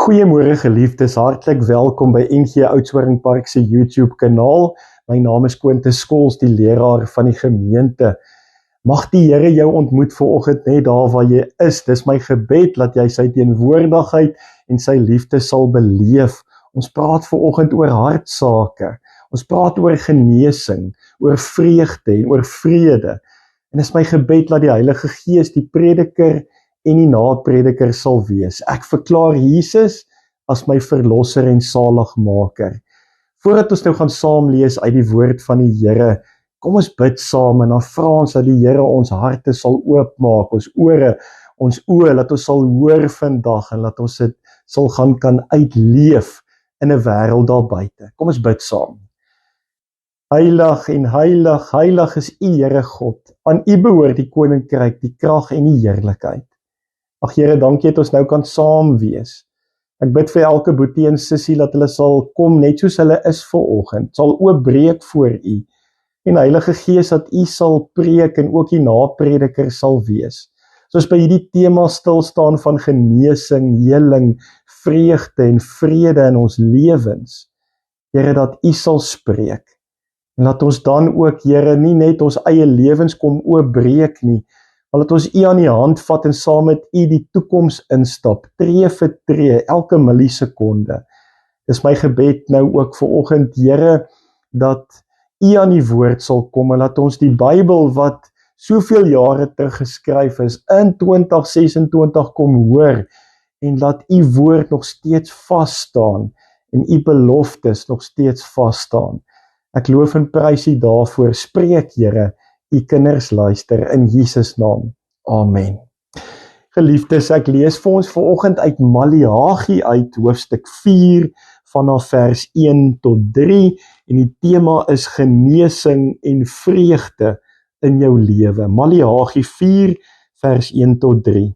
Goeiemôre geliefdes, hartlik welkom by NG Oudtshoorn Park se YouTube kanaal. My naam is Quintus Skols, die leraar van die gemeente. Mag die Here jou ontmoet vanoggend net daar waar jy is. Dis my gebed dat jy sy teenwoordigheid en sy liefde sal beleef. Ons praat vanoggend oor hartsake. Ons praat oor genesing, oor vreugde en oor vrede. En dis my gebed dat die Heilige Gees die prediker en die naprediker sal wees. Ek verklaar Jesus as my verlosser en saligmaker. Voordat ons nou gaan saam lees uit die woord van die Here, kom ons bid saam en dan vra ons dat die Here ons harte sal oopmaak, ons ore, ons oë, dat ons sal hoor vandag en dat ons dit sal kan uitleef in 'n wêreld daar buite. Kom ons bid saam. Heilig en heilig, heilig is U Here God. Aan U behoort die koninkryk, die krag en die heerlikheid. Ag Here, dankie dat ons nou kan saam wees. Ek bid vir elke boetie en sussie dat hulle sal kom net soos hulle is vanoggend, sal oopbreek voor U. En Heilige Gees dat U sal preek en ook die naprediker sal wees. Soos by hierdie tema stil staan van genesing, heling, vreugde en vrede in ons lewens. Here, dat U sal spreek. En laat ons dan ook, Here, nie net ons eie lewens kom oopbreek nie, maar laat ons U aan die hand vat en saam met U die toekoms instap, tree vir tree, elke millisekonde. Dis my gebed nou ook vanoggend, Here, dat U aan die woord sal kom en laat ons die Bybel wat soveel jare terug geskryf is, in 2026 kom hoor en laat U woord nog steeds vas staan en U beloftes nog steeds vas staan. Ek loof en prys U daarvoor. Spreek, Here, U kinders luister in Jesus naam. Amen. Geliefdes, ek lees vir ons vanoggend uit Maleagi uit hoofstuk 4 vanaf vers 1 tot 3 en die tema is genesing en vreugde in jou lewe. Maleagi 4 vers 1 tot 3.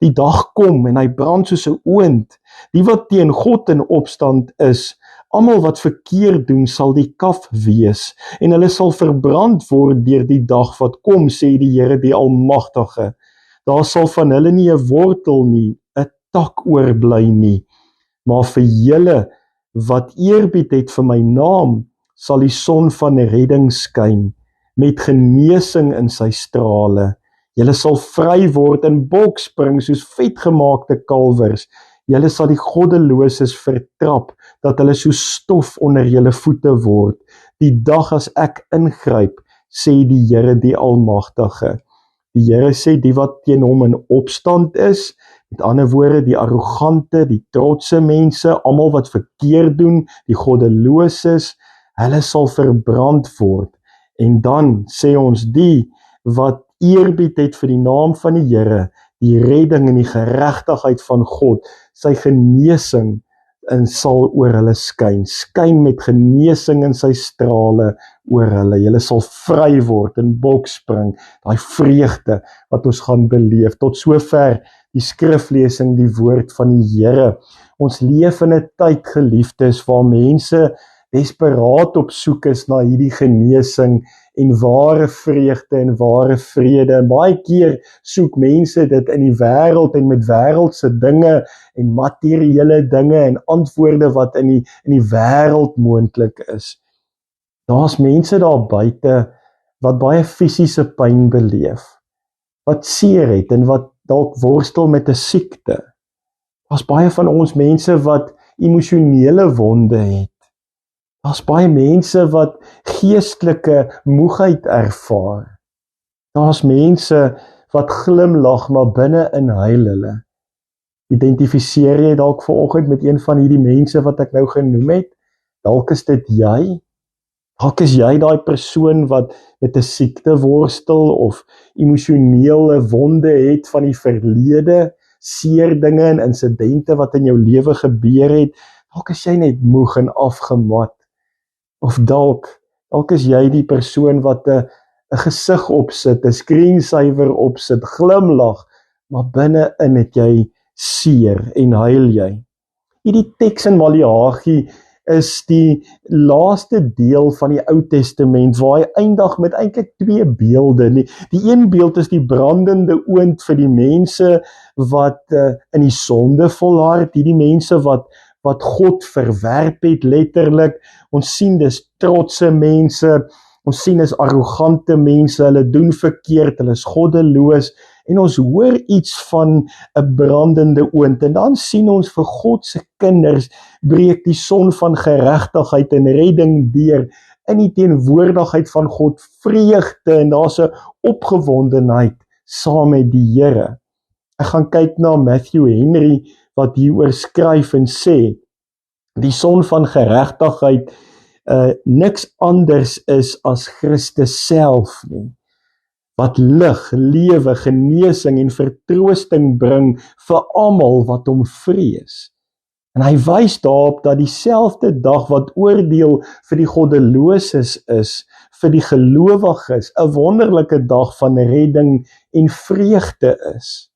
Die dag kom en hy brand soos 'n oond. Die wat teen God in opstand is, almal wat verkeerd doen sal die kaf wees en hulle sal verbrand word deur die dag wat kom, sê die Here die Almagtige. Daar sal van hulle nie 'n wortel nie, 'n tak oorbly nie, maar vir julle wat eerbied het vir my naam, sal die son van redding skyn met genesing in sy strale. Julle sal vry word en bokspring soos vetgemaakte kalwers. Julle sal die goddeloses vertrap, dat hulle so stof onder julle voete word. Die dag as ek ingryp, sê die Here die Almagtige. Die Here sê die wat teen hom in opstand is, met ander woorde die arrogante, die trotse mense, almal wat verkeerd doen, die goddeloses, hulle sal verbrand word. En dan sê ons die wat eerbied het vir die naam van die Here, die redding en die geregtigheid van God, sy genesing en sal oor hulle skyn met genesing in sy strale oor hulle. Julle sal vry word en bokspring, daai vreugde wat ons gaan beleef. Tot sover die skriflesing, die woord van die Here. Ons leef in 'n tyd, geliefdes, waar mense desperaat op soek is na hierdie genesing en ware vreugde en ware vrede. En baie keer soek mense dit in die wêreld en met wêreldse dinge en materiële dinge en antwoorde wat in die wêreld moontlik is. Daar's mense daar buite wat baie fisiese pyn beleef, wat seer het en wat dalk worstel met 'n siekte. Daar's baie van ons mense wat emosionele wonde het. Daar's baie mense wat geestelike moegheid ervaar. Daar's mense wat glimlag, maar binne-in huil hulle. Identifiseer jy dalk vanoggend met een van hierdie mense wat ek nou genoem het? Dalk is dit jy. Dalk is jy daai persoon wat met 'n siekte worstel of emosionele wonde het van die verlede, seer dinge en insidente wat in jou lewe gebeur het. Dalk is jy net moeg en afgemat. Of dalk is jy die persoon wat 'n gesig opsit, 'n screensaver opsit, glimlag, maar binne-in het jy seer en huil jy. Hierdie teks in Maleagi is die laaste deel van die Ou Testament, waar hy eindig met eintlik 2 beelde. Die een beeld is die brandende oond vir die mense wat in die sonde volhard, die mense wat God verwerp het, letterlik. Ons sien dis trotse mense, ons sien is arrogante mense, hulle doen verkeerd, hulle is goddeloos, en ons hoor iets van 'n brandende oond, en dan sien ons vir God se kinders breek die son van geregtigheid en redding deur in die teenwoordigheid van God, vreugde, en daar's 'n opgewondenheid saam met die Here. Ek gaan kyk na Matthew Henry wat hieroor skryf en sê, die son van geregtigheid niks anders is as Christus self nie, wat lig, lewe, genesing en vertroosting bring vir almal wat hom vrees. En hy wys daarop dat dieselfde dag wat oordeel vir die goddeloses is, vir die gelowiges 'n wonderlike dag van redding en vreugde is.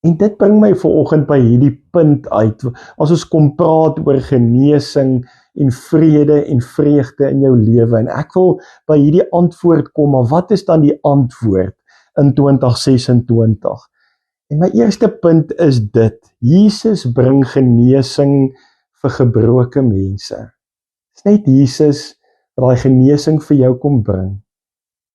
En dit bring my vanoggend by hierdie punt uit, as ons kom praat oor genesing en vrede en vreugde in jou lewe, en ek wil by hierdie antwoord kom, maar wat is dan die antwoord in 2026? En my eerste punt is dit, Jesus bring genesing vir gebroke mense. Dit is net Jesus wat daai genesing vir jou kom bring.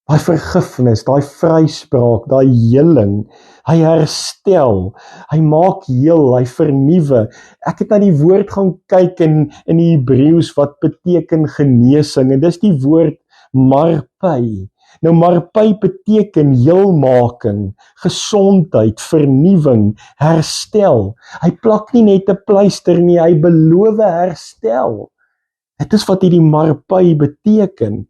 Daai vergifnis, daai vryspraak, daai heling, hy herstel, hy maak heel, hy vernuwe. Ek het na die woord gaan kyk in die Hebreëus wat beteken genesing, en dis die woord marpai. Nou marpai beteken heelmaking, gesondheid, vernuwing, herstel. Hy plak nie net 'n pleister nie, hy beloof herstel. Dit is wat hierdie marpai beteken.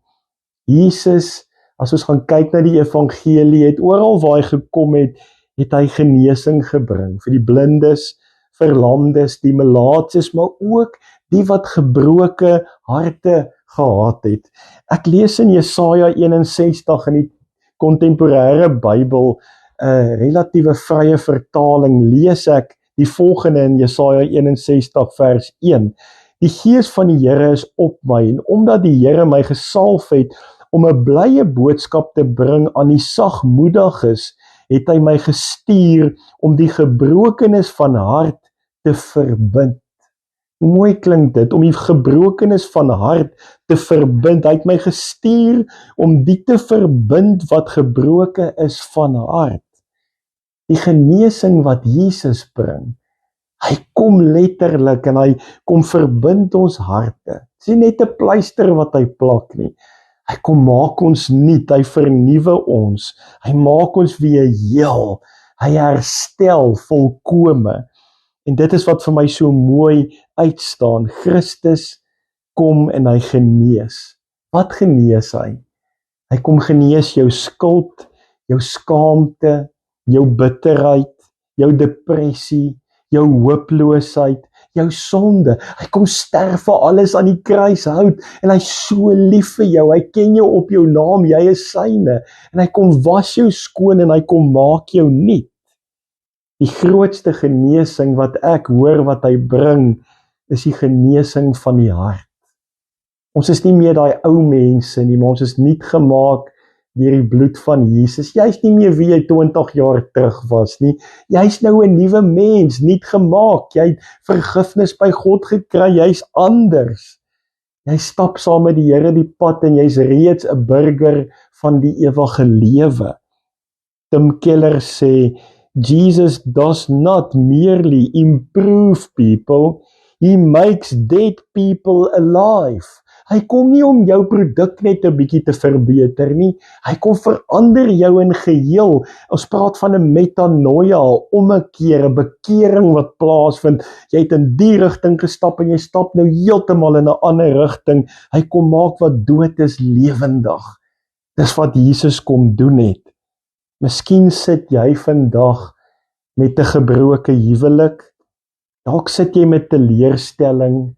Jesus, as ons gaan kyk na die evangelie, het oral waar hy gekom het, het hy genesing gebring, vir die blindes, verlamdes, die melaatses, maar ook die wat gebroke harte gehad het. Ek lees in Jesaja 61 in die kontemporêre Bybel, 'n relatiewe vrye vertaling, lees ek die volgende in Jesaja 61 vers 1. Die Gees van die Here is op my, en omdat die Here my gesalf het om 'n blye boodskap te bring aan die sagmoediges, het hy my gestuur om die gebrokenes van hart te verbind. Hoe mooi klink dit, om die gebrokenes van hart te verbind. Hy het my gestuur om die te verbind wat gebroke is van hart. Die genesing wat Jesus bring, hy kom letterlik en hy kom verbind ons harte. Dit is nie net 'n pleister wat hy plak nie. Hy kom maak ons nuut, hy vernuwe ons, hy maak ons weer heel, hy herstel volkome. En dit is wat vir my so mooi uitstaan. Christus kom en hy genees. Wat genees hy? Hy kom genees jou skuld, jou skaamte, jou bitterheid, jou depressie, jou hooploosheid, jou sonde. Hy kom sterf vir alles aan die kruishout, en hy is so lief vir jou, hy ken jou op jou naam, jy is syne, en hy kom was jou skoon, en hy kom maak jou nuut. Die grootste genesing wat ek hoor wat hy bring, is die genesing van die hart. Ons is nie meer daai ou mense nie, maar ons is nuut gemaak deur die bloed van Jesus. Jy is nie meer wie jy 20 jaar terug was nie. Jy is nou 'n nuwe mens, nuut gemaak. Jy het vergifnis by God gekry, jy's anders. Jy stap saam met die Here die pad en jy's reeds 'n burger van die ewige lewe. Tim Keller sê, Jesus does not merely improve people, he makes dead people alive. Hy kom nie om jou produk net 'n bietjie te verbeter nie, hy kom verander jou in geheel. Ons praat van 'n metanoia, 'n ommekeer, 'n bekering wat plaasvind. Jy het in die rigting gestap en jy stap nou heeltemal in 'n ander rigting. Hy kom maak wat dood is lewendig. Dis wat Jesus kom doen het. Miskien sit jy vandag met 'n gebroke huwelik, dalk sit jy met teleurstelling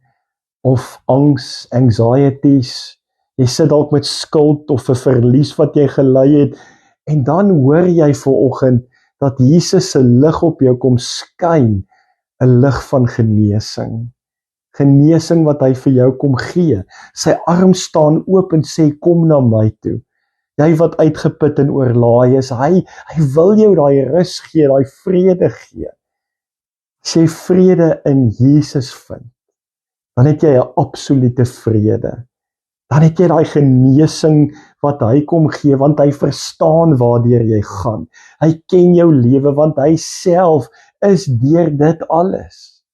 of angs, anxieties, jy sit dalk met skuld of 'n verlies wat jy gely het, en dan hoor jy vanoggend dat Jesus se lig op jou kom skyn, 'n lig van genesing. genesing wat hy vir jou kom gee. Sy arm staan oop en sê, kom na my toe. Jy wat uitgeput en oorlaai is, hy wil jou daai rus gee, daai vrede gee. As jy vrede in Jesus vind, dan het jy 'n absolute vrede. Dan het jy daai genesing wat hy kom gee, want hy verstaan waardeur jy gaan. Hy ken jou lewe, want hy self is deur dit alles.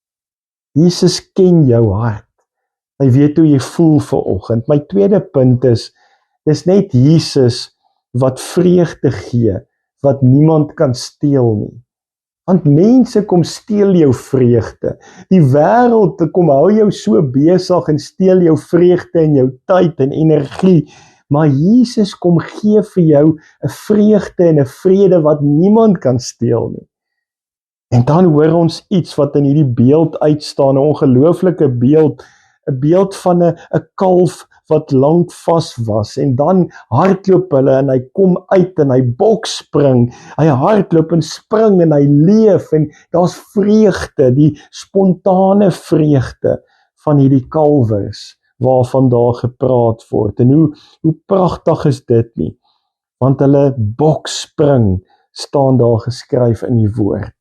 Jesus ken jou hart. Hy weet hoe jy voel vanoggend. My tweede punt is, dis net Jesus wat vreugde gee, wat niemand kan steel nie. Want mense kom steel jou vreugde. Die wêreld kom hou jou so besig en steel jou vreugde en jou tyd en energie. Maar Jesus kom gee vir jou 'n vreugde en 'n vrede wat niemand kan steel nie. En dan hoor ons iets wat in hierdie beeld uitstaan, 'n ongelooflike beeld, 'n beeld van 'n kalf wat lank vas was, en dan hardloop hulle en hy kom uit en hy bokspring, hy hardloop en spring en hy leef en daar's vreugde, die spontane vreugde van hierdie kalwers waarvan daar gepraat word. En hoe pragtig is dit nie? Want hulle bokspring staan daar geskryf in die woord.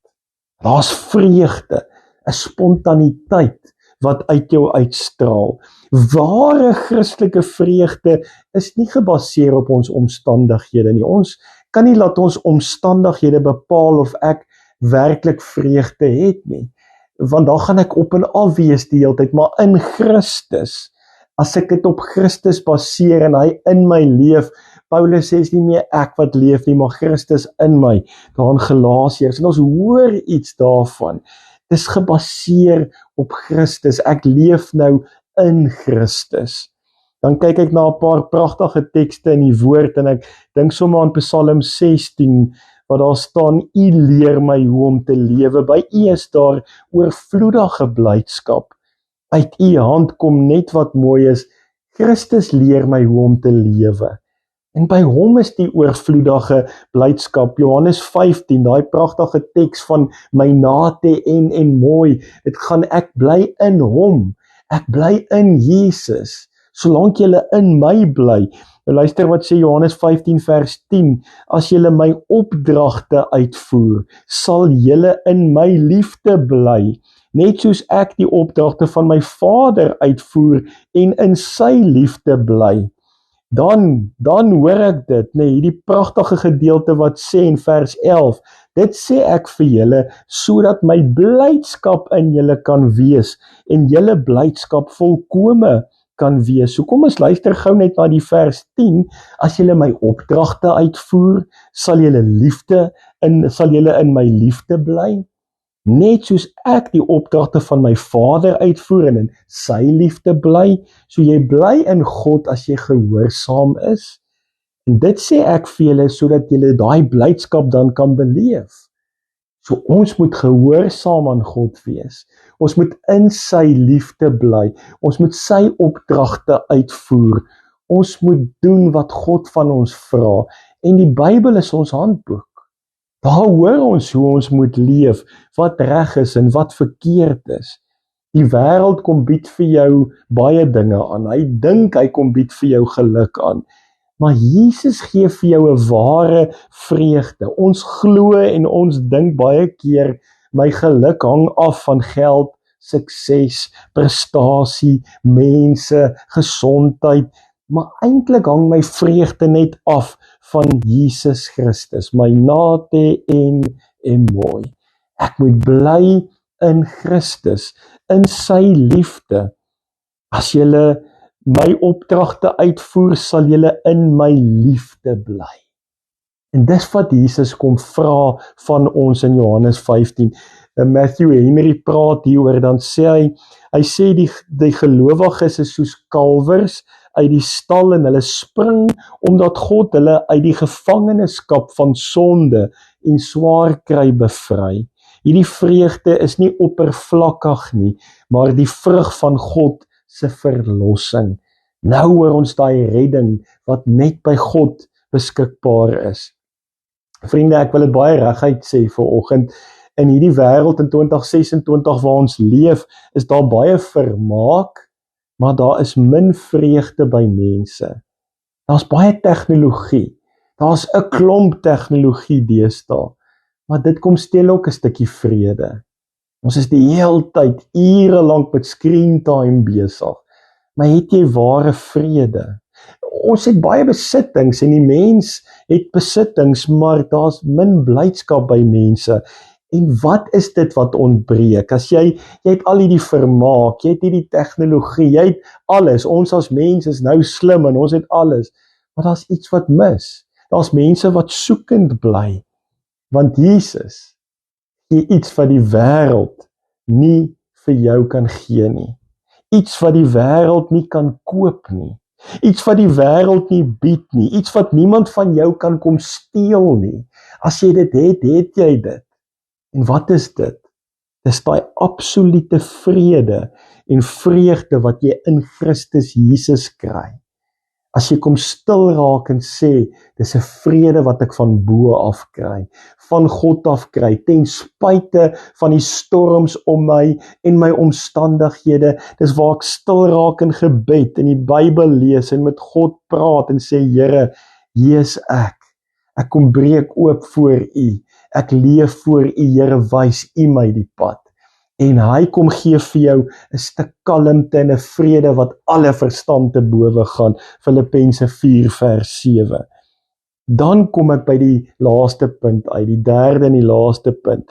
Daar's vreugde, 'n spontaniteit wat uit jou uitstraal. Ware Christelike vreugde is nie gebaseer op ons omstandighede nie. Ons kan nie laat ons omstandighede bepaal of ek werklik vreugde het nie. Want dan gaan ek op en af wees die hele tyd, maar in Christus, as ek dit op Christus baseer en hy in my leef, Paulus sê nie meer ek wat leef nie, maar Christus in my, daar in Galasiërs, en ons hoor iets daarvan. Dis gebaseer op Christus, ek leef nou in Christus. Dan kyk ek na 'n paar pragtige tekste in die woord, en ek dink sommer aan Psalm 16, waar daar staan, U leer my hoe om te lewe, by U is daar oorvloedige blydskap, uit U hand kom net wat mooi is, Christus leer my hoe om te lewe. En by hom is die oorvloedige blydskap. Johannes 15, daai pragtige teks van my nate en mooi. Dit gaan, ek bly in hom. Ek bly in Jesus. Solank julle in my bly. Nou luister wat sê Johannes 15 vers 10. As julle my opdragte uitvoer, sal julle in my liefde bly. Net soos ek die opdragte van my Vader uitvoer en in sy liefde bly. Dan hoor ek dit, hierdie pragtige gedeelte wat sê in vers 11, dit sê ek vir julle, sodat my blydskap in julle kan wees, en julle blydskap volkome kan wees. So kom ons luister gou net na die vers 10, as julle my opdragte uitvoer, sal julle in my liefde bly, net soos ek die opdragte van my Vader uitvoer en in sy liefde bly, so jy bly in God as jy gehoorsaam is. En dit sê ek vir julle, sodat julle daai blydskap dan kan beleef. So ons moet gehoorsaam aan God wees. Ons moet in sy liefde bly. Ons moet sy opdragte uitvoer. Ons moet doen wat God van ons vra. En die Bybel is ons handboek. Daar hoor ons hoe ons moet leef, wat reg is en wat verkeerd is. Die wêreld kom bied vir jou baie dinge aan. Hy dink hy kom bied vir jou geluk aan. Maar Jesus gee vir jou 'n ware vreugde. Ons glo en ons dink baie keer, my geluk hang af van geld, sukses, prestasie, mense, gesondheid. Maar eintlik hang my vreugde net af van Jesus Christus, my nate en mooi. Ek moet bly in Christus, in sy liefde. As julle my opdragte uitvoer, sal julle in my liefde bly. En dis wat Jesus kom vra van ons in Johannes 15. Matthew Henry praat hieroor, dan sê hy sê die gelowiges is soos kalwers uit die stal en hulle spring omdat God hulle uit die gevangenskap van sonde en swaar kry bevry. Hierdie vreugde is nie oppervlakkig nie, maar die vrug van God se verlossing. Nou hoor ons daai redding wat net by God beskikbaar is. Vriende, ek wil dit baie reguit sê vanoggend. in hierdie wêreld in 2026 waar ons leef, is daar baie vermaak, maar daar is min vreugde by mense. Daar's baie tegnologie, daar's 'n klomp tegnologie deesdae, maar dit kom steel ook 'n stukkie vrede. Ons is die hele tyd ure lank met screen time besig, maar het jy ware vrede? Ons het baie besittings en die mens het besittings, maar daar's min blydskap by mense. En wat is dit wat ontbreek? As jy het al hierdie vermaak, jy het hierdie tegnologie, jy het alles, ons as mense is nou slim en ons het alles, maar daar's iets wat mis. Daar's mense wat soekend bly, want Jesus gee iets wat die wêreld nie vir jou kan gee nie. Iets wat die wêreld nie kan koop nie. Iets wat die wêreld nie bied nie. Iets wat niemand van jou kan kom steel nie. As jy dit het, het jy dit. En wat is dit? Dis daai absolute vrede en vreugde wat jy in Christus Jesus kry. As jy kom stil raak en sê, dis 'n vrede wat ek van bo af kry, van God af kry, ten spyte van die storms om my en my omstandighede, dis waar ek stil raak in gebed en die Bybel lees en met God praat en sê, Here, hier is ek kom breek oop voor U, ek leef voor U, Here, wys U my die pad. En hy kom gee vir jou 'n stuk kalmte en 'n vrede wat alle verstand te bowe gaan, Filippense 4 vers 7. Dan kom ek by die laaste punt uit, die derde en die laaste punt,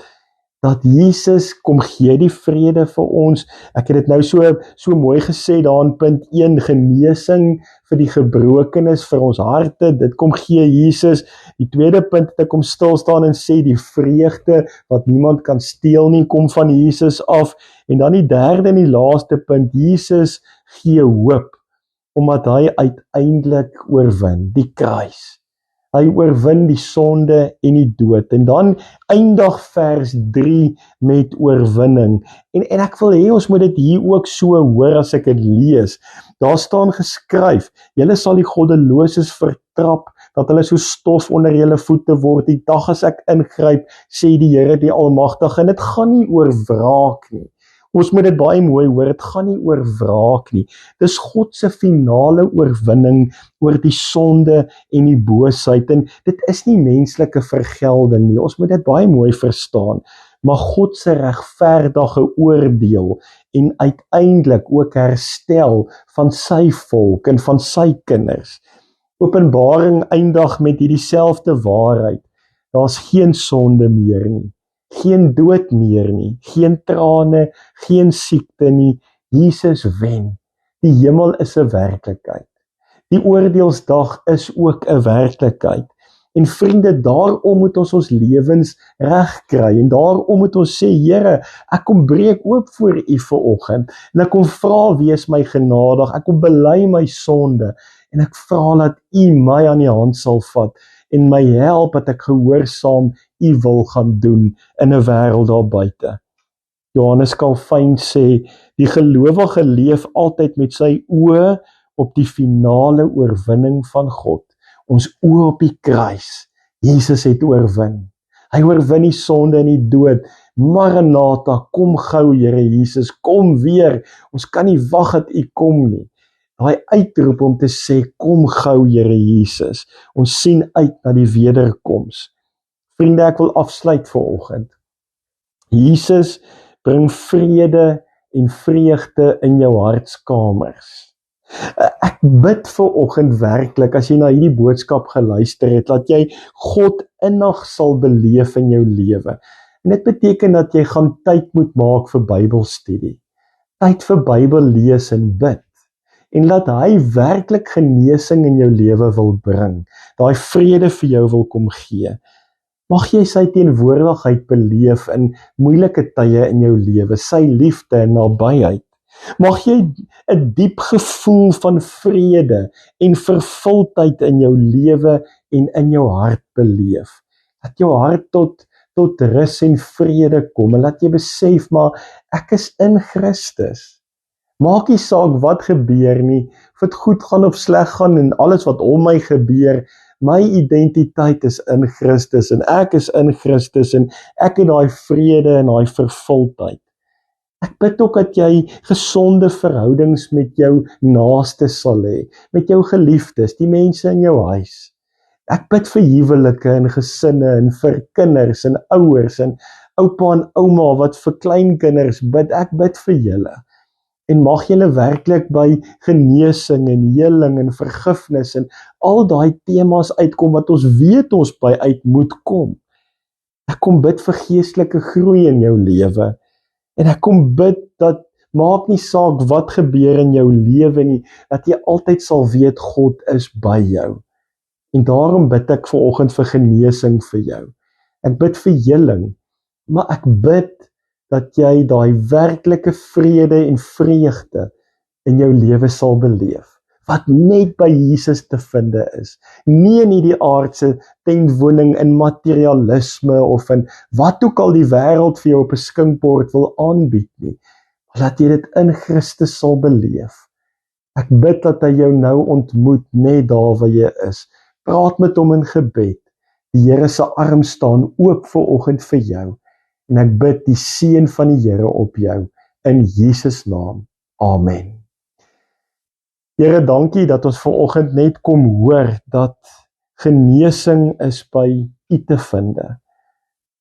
dat Jesus kom gee die vrede vir ons. Ek het dit nou so mooi gesê daar in punt 1, genesing vir die gebrokenes, vir ons harte, dit kom gee Jesus. Die tweede punt het ek kom stil staan en sê die vreugde wat niemand kan steel nie, kom van Jesus af. En dan die derde en die laaste punt, Jesus gee hoop, omdat hy uiteindelik oorwin, die kruis. Hy oorwin die sonde en die dood. En dan eindig vers 3 met oorwinning. En ek wil hê ons moet dit hier ook so hoor as ek dit lees. Daar staan geskryf, julle sal die goddeloses vertrap, dat hulle so stof onder julle voete word. Die dag as ek ingryp, sê die Here die Almagtige. En dit gaan nie oor wraak nie. Ons moet dit baie mooi hoor, dit gaan nie oor wraak nie. Dis God se finale oorwinning oor die sonde en die boosheid. En dit is nie menslike vergelding nie. Ons moet dit baie mooi verstaan. Maar God se regverdige oordeel en uiteindelik ook herstel van sy volk en van sy kinders. Openbaring eindig met hierdie selfde waarheid. Daar's geen sonde meer nie. Geen dood meer nie, geen trane, geen siekte nie. Jesus wen. Die hemel is 'n werklikheid. Die oordeelsdag is ook 'n werklikheid. En vriende, daarom moet ons lewens regkry en daarom moet ons sê, Here, ek kom breek oop voor U vanoggend en ek kom vra, wees my genadig, ek kom bely my sonde en ek vra dat U my aan die hand sal vat en my help dat ek gehoorsaam U wil gaan doen in 'n wêreld daar buite. Johannes Calvin sê, die gelowige leef altyd met sy oë op die finale oorwinning van God. Ons oë op die kruis. Jesus het oorwin. Hy oorwin die sonde en die dood. Maranatha, kom gou Here Jesus, kom weer. Ons kan nie wag dat U kom nie. Daai uitroep om te sê, kom gou Here Jesus. Ons sien uit na die wederkoms. Vriende, ek wil afsluit vanoggend. Jesus bring vrede en vreugde in jou hartskamers. Ek bid vanoggend werklik, as jy na hierdie boodskap geluister het, dat jy God innig sal beleef in jou lewe. En dit beteken dat jy gaan tyd moet maak vir Bybelstudie. Tyd vir Bybel lees en bid. En laat hy werklik genesing in jou lewe wil bring. Daai vrede vir jou wil kom gee. Mag jy sy teenwoordigheid beleef in moeilike tye in jou lewe, sy liefde en nabyheid. Mag jy 'n diep gevoel van vrede en vervuldheid in jou lewe en in jou hart beleef. Dat jou hart tot rus en vrede kom en laat jy besef, maar ek is in Christus. Maak nie saak wat gebeur nie, of dit goed gaan of sleg gaan en alles wat om my gebeur, my identiteit is in Christus en ek is in Christus en ek het daai vrede en daai vervuldheid. Ek bid ook dat jy gesonde verhoudings met jou naaste sal hê, met jou geliefdes, die mense in jou huis. Ek bid vir huwelike en gesinne en vir kinders en ouers en oupa en ouma wat vir kleinkinders bid, ek bid vir julle. En mag julle werklik by genesing en heling en vergifnis en al daai temas uitkom wat ons weet ons by uit moet kom. Ek kom bid vir geestelike groei in jou lewe. En ek kom bid dat maak nie saak wat gebeur in jou lewe nie, dat jy altyd sal weet God is by jou. En daarom bid ek vanoggend vir genesing vir jou. Ek bid vir heling, maar ek bid dat jy daai werklike vrede en vreugde in jou lewe sal beleef, wat net by Jesus te vind is. Nie in hierdie aardse tentwoning in materialisme of in wat ook al die wêreld vir jou op 'n skinkbord wil aanbied nie, maar dat jy dit in Christus sal beleef. Ek bid dat hy jou nou ontmoet net daar waar jy is. Praat met hom in gebed. Die Here se arm staan oop vanoggend vir jou. En ek bid die seën van die Here op jou in Jesus naam. Amen. Here, dankie dat ons vanoggend net kom hoor dat genesing is by U te vind.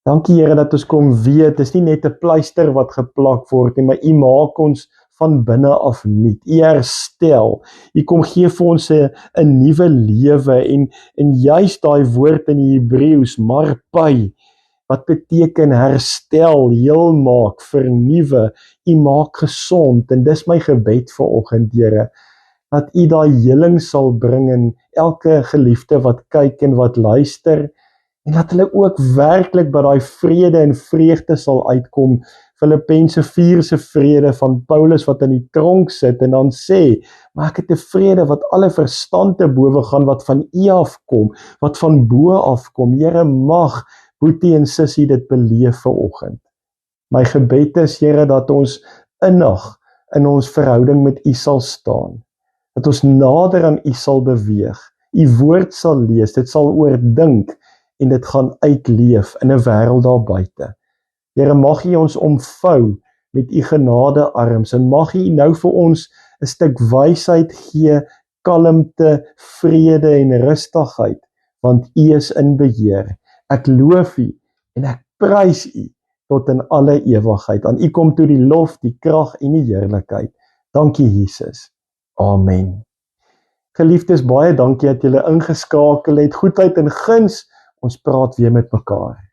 Dankie Here dat ons kom weet, dis nie net 'n pleister wat geplak word nie, maar U maak ons van binne af nuut. U herstel. U kom gee vir ons 'n nuwe lewe en juist daai woord in die Hebreëus, marpai, wat beteken herstel, heel maak, vernuwe, U maak gesond en dis my gebed vanoggend, Here, dat U daai heling sal bring in elke geliefde wat kyk en wat luister en dat hulle ook werklik by daai vrede en vreugde sal uitkom. Filippense 4 se vrede van Paulus wat in die tronk sit en dan sê, maar ek het 'n vrede wat alle verstand te bowe gaan, wat van U afkom, wat van bo afkom. Here, mag boetie en sussie dit beleef vanoggend. My gebed is, Here, dat ons innig in ons verhouding met U sal staan, dat ons nader aan U sal beweeg, U woord sal lees, dit sal oordink en dit gaan uitleef in 'n wêreld daar buite. Here, mag U ons omvou met U genadearms en mag U nou vir ons 'n stuk wysheid gee, kalmte, vrede en rustigheid, want U is in beheer. Ek loof U en ek prys U tot in alle ewigheid. Aan U kom toe die lof, die krag en die heerlikheid. Dankie Jesus. Amen. Geliefdes, baie dankie dat julle ingeskakel het. Goedheid en guns. Ons praat weer met mekaar.